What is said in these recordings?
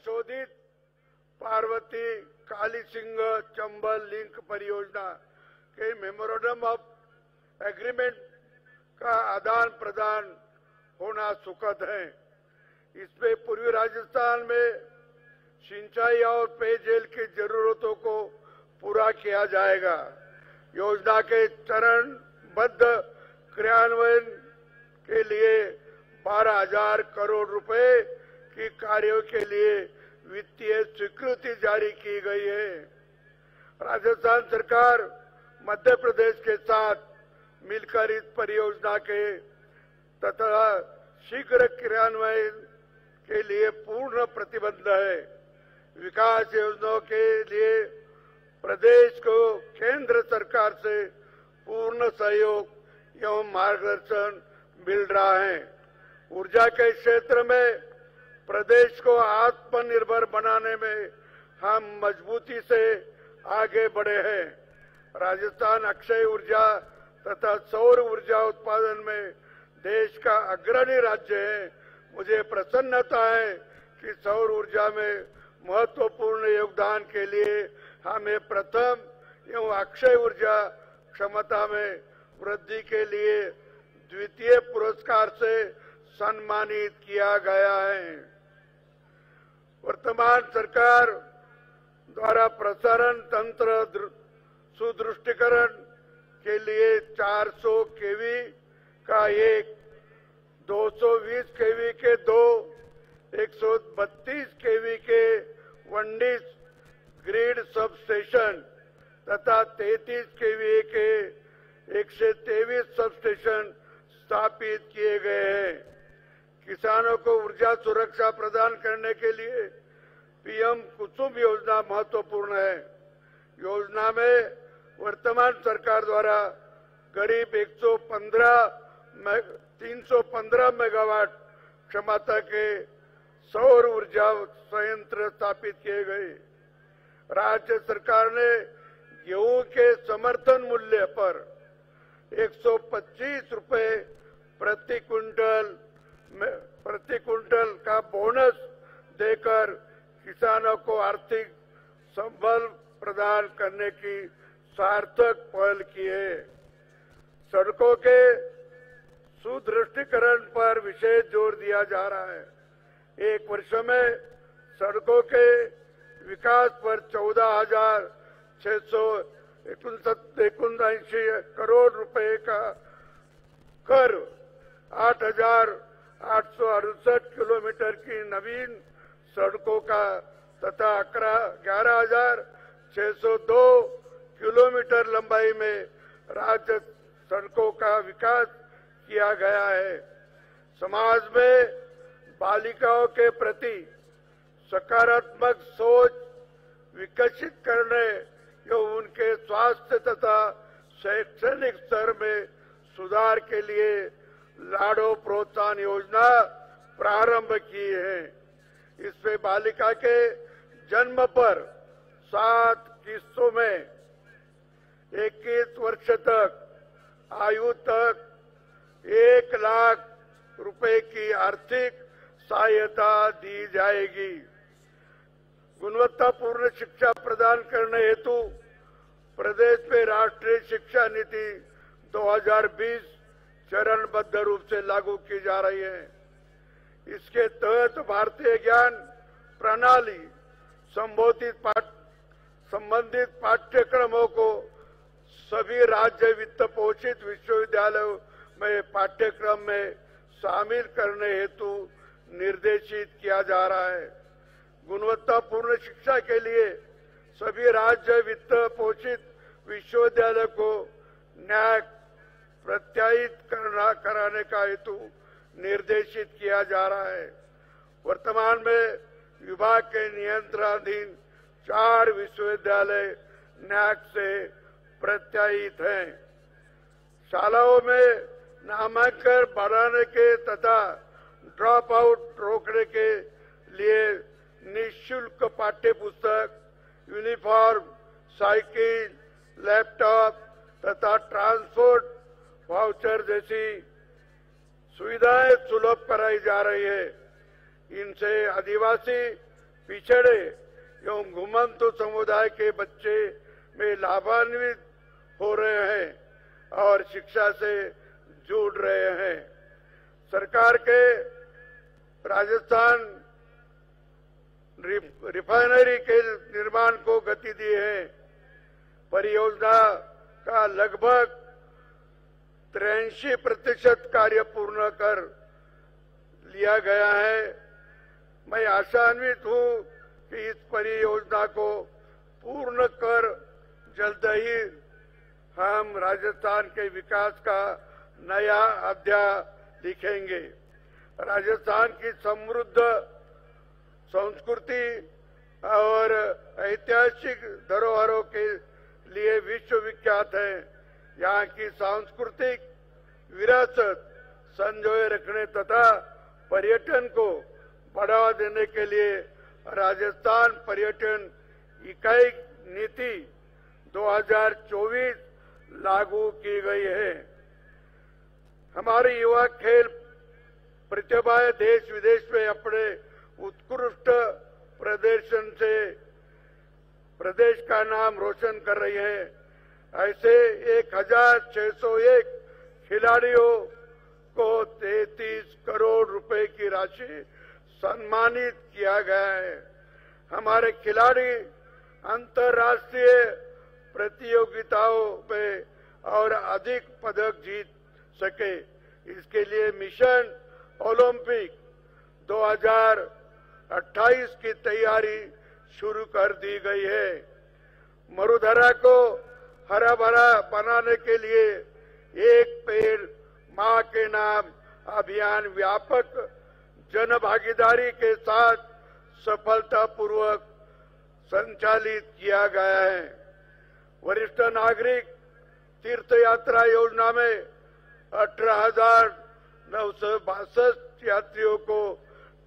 संशोधित पार्वती काली सिंह चंबल लिंक परियोजना के मेमोरेंडम ऑफ एग्रीमेंट का आदान प्रदान होना सुखद है। इसमें पूर्वी राजस्थान में सिंचाई और पेयजल की जरूरतों को पूरा किया जाएगा। योजना के चरणबद्ध क्रियान्वयन के लिए 12,000 करोड़ रुपए की कार्यों के लिए वित्तीय स्वीकृति जारी की गई है। राजस्थान सरकार मध्य प्रदेश के साथ मिलकर इस परियोजना के तथा शीघ्र क्रियान्वयन के लिए पूर्ण प्रतिबद्ध है। विकास योजनाओं के लिए प्रदेश को केंद्र सरकार से पूर्ण सहयोग एवं मार्गदर्शन मिल रहा है। ऊर्जा के क्षेत्र में प्रदेश को आत्मनिर्भर बनाने में हम मजबूती से आगे बढ़े हैं। राजस्थान अक्षय ऊर्जा तथा सौर ऊर्जा उत्पादन में देश का अग्रणी राज्य है। मुझे प्रसन्नता है कि सौर ऊर्जा में महत्वपूर्ण योगदान के लिए हमें प्रथम एवं अक्षय ऊर्जा क्षमता में वृद्धि के लिए द्वितीय पुरस्कार से सम्मानित किया गया है। वर्तमान सरकार द्वारा प्रसारण तंत्र सुदृढ़ीकरण के लिए 400 केवी का एक, 220 केवी के 2, 132 केवी के 19 ग्रिड सब स्टेशन तथा 33 केवी के 123 सब स्टेशन स्थापित किए गए हैं। किसानों को ऊर्जा सुरक्षा प्रदान करने के लिए पीएम कुसुम योजना महत्वपूर्ण है। योजना में वर्तमान सरकार द्वारा करीब 315 मेगावाट क्षमता के सौर ऊर्जा संयंत्र स्थापित किए गए। राज्य सरकार ने गेहूं के समर्थन मूल्य पर 125 रुपए प्रति क्विंटल का बोनस देकर किसानों को आर्थिक संबल प्रदान करने की सार्थक पहल की है। सड़कों के सुदृढ़ीकरण पर विशेष जोर दिया जा रहा है। एक वर्ष में सड़कों के विकास पर 14,679 करोड़ रुपए का कर 8,868 किलोमीटर की नवीन सड़कों का तथा 11,602 किलोमीटर लंबाई में राज्य सड़कों का विकास किया गया है। समाज में बालिकाओं के प्रति सकारात्मक सोच विकसित करने एवं उनके स्वास्थ्य तथा शैक्षणिक स्तर में सुधार के लिए लाडो प्रोत्साहन योजना प्रारंभ की है। इसमें बालिका के जन्म पर 7 किस्तों में 21 वर्ष तक आयु तक 1 लाख रुपए की आर्थिक सहायता दी जाएगी। गुणवत्तापूर्ण शिक्षा प्रदान करने हेतु प्रदेश में राष्ट्रीय शिक्षा नीति 2020 चरणबद्ध रूप से लागू की जा रही है। इसके तहत भारतीय ज्ञान प्रणाली संबंधित पाठ्यक्रमों को सभी राज्य वित्त पोषित विश्वविद्यालयों में पाठ्यक्रम में शामिल करने हेतु निर्देशित किया जा रहा है। गुणवत्तापूर्ण शिक्षा के लिए सभी राज्य वित्त पोषित विश्वविद्यालय को न्याक प्रत्यायित कराने का हेतु निर्देशित किया जा रहा है। वर्तमान में विभाग के नियंत्रणाधीन 4 विश्वविद्यालय न्याक से प्रत्यायित हैं। शालाओं में नामांकन बढ़ाने के तथा ड्रॉप आउट रोकने के लिए निःशुल्क पाठ्य पुस्तक, यूनिफॉर्म, साइकिल, लैपटॉप तथा ट्रांसपोर्ट वाउचर जैसी सुविधाएं सुलभ कराई जा रही है। इनसे आदिवासी पिछड़े एवं घुमंतु समुदाय के बच्चे में लाभान्वित हो रहे हैं और शिक्षा से जुड़ रहे हैं। सरकार के राजस्थान रिफाइनरी के निर्माण को गति दी है। परियोजना का लगभग 83% कार्य पूर्ण कर लिया गया है। मैं आशान्वित हूं कि इस परियोजना को पूर्ण कर जल्द ही हम राजस्थान के विकास का नया अध्याय लिखेंगे। राजस्थान की समृद्ध संस्कृति और ऐतिहासिक धरोहरों के लिए विश्वविख्यात है। यहाँ की सांस्कृतिक विरासत संजोए रखने तथा पर्यटन को बढ़ावा देने के लिए राजस्थान पर्यटन इकाई नीति 2024 लागू की गई है। हमारे युवा खेल प्रतिभाएं देश विदेश में अपने उत्कृष्ट प्रदर्शन से प्रदेश का नाम रोशन कर रही है। ऐसे 1601 खिलाड़ियों को 33 करोड़ रुपए की राशि सम्मानित किया गया है। हमारे खिलाड़ी अंतर्राष्ट्रीय प्रतियोगिताओं में और अधिक पदक जीत सके, इसके लिए मिशन ओलंपिक 2028 की तैयारी शुरू कर दी गई है। मरुधरा को हरा भरा बनाने के लिए एक पेड़ मां के नाम अभियान व्यापक जन भागीदारी के साथ सफलतापूर्वक संचालित किया गया है। वरिष्ठ नागरिक तीर्थ यात्रा योजना में 18,962 यात्रियों को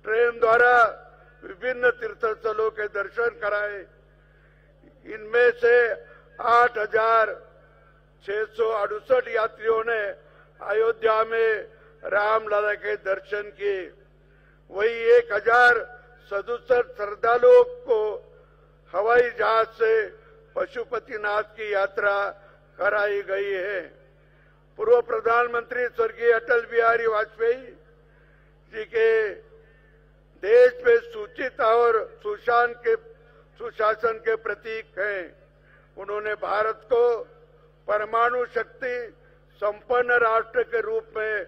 ट्रेन द्वारा विभिन्न तीर्थ स्थलों के दर्शन कराए। इनमें से 8,668 यात्रियों ने अयोध्या में रामलला के दर्शन किए। वही 1,067 श्रद्धालुओं को हवाई जहाज से पशुपतिनाथ की यात्रा कराई गई है। पूर्व प्रधानमंत्री स्वर्गीय अटल बिहारी वाजपेयी जी के देश में सूचित और सुशासन के प्रतीक हैं। उन्होंने भारत को परमाणु शक्ति संपन्न राष्ट्र के रूप में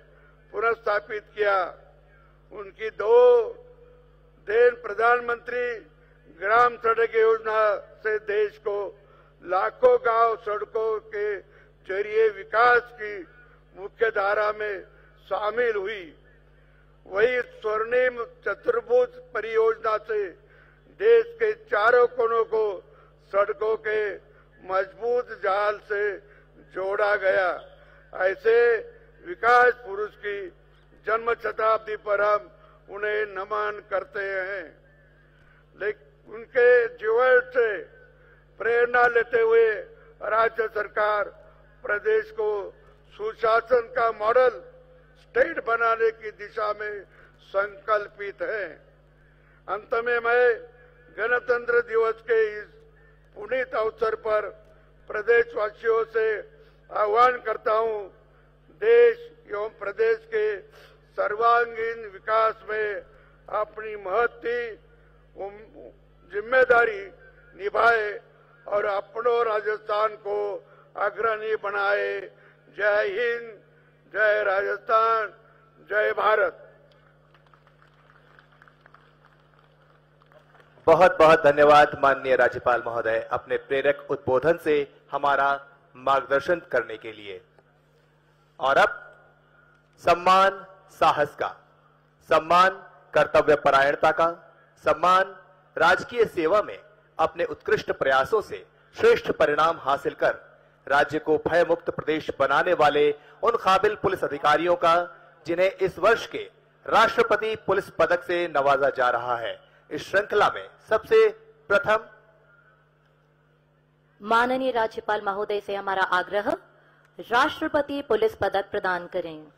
पुनर्स्थापित किया। उनकी 2 देन प्रधानमंत्री ग्राम सड़क योजना से देश को लाखों गांव सड़कों के जरिए विकास की मुख्य धारा में शामिल हुई। वही स्वर्णिम चतुर्भुज परियोजना से देश के चारों कोनों को सड़कों के मजबूत जाल से जोड़ा गया। ऐसे विकास पुरुष की जन्म शताब्दी पर हम उन्हें नमन करते हैं। लेकिन उनके जीवन से प्रेरणा लेते हुए राज्य सरकार प्रदेश को सुशासन का मॉडल स्टेट बनाने की दिशा में संकल्पित है। अंत में मैं गणतंत्र दिवस के इस पुनीत अवसर पर प्रदेशवासियों से आह्वान करता हूं, देश एवं प्रदेश के सर्वांगीण विकास में अपनी महत्ती जिम्मेदारी निभाए और अपनों राजस्थान को अग्रणी बनाए। जय हिंद, जय राजस्थान, जय भारत। बहुत बहुत धन्यवाद माननीय राज्यपाल महोदय, अपने प्रेरक उद्बोधन से हमारा मार्गदर्शन करने के लिए। और अब सम्मान साहस का, सम्मान कर्तव्य परायणता का, सम्मान राजकीय सेवा में अपने उत्कृष्ट प्रयासों से श्रेष्ठ परिणाम हासिल कर राज्य को भय मुक्त प्रदेश बनाने वाले उन काबिल पुलिस अधिकारियों का जिन्हें इस वर्ष के राष्ट्रपति पुलिस पदक से नवाजा जा रहा है। इस श्रृंखला में सबसे प्रथम माननीय राज्यपाल महोदय से हमारा आग्रह, राष्ट्रपति पुलिस पदक प्रदान करें।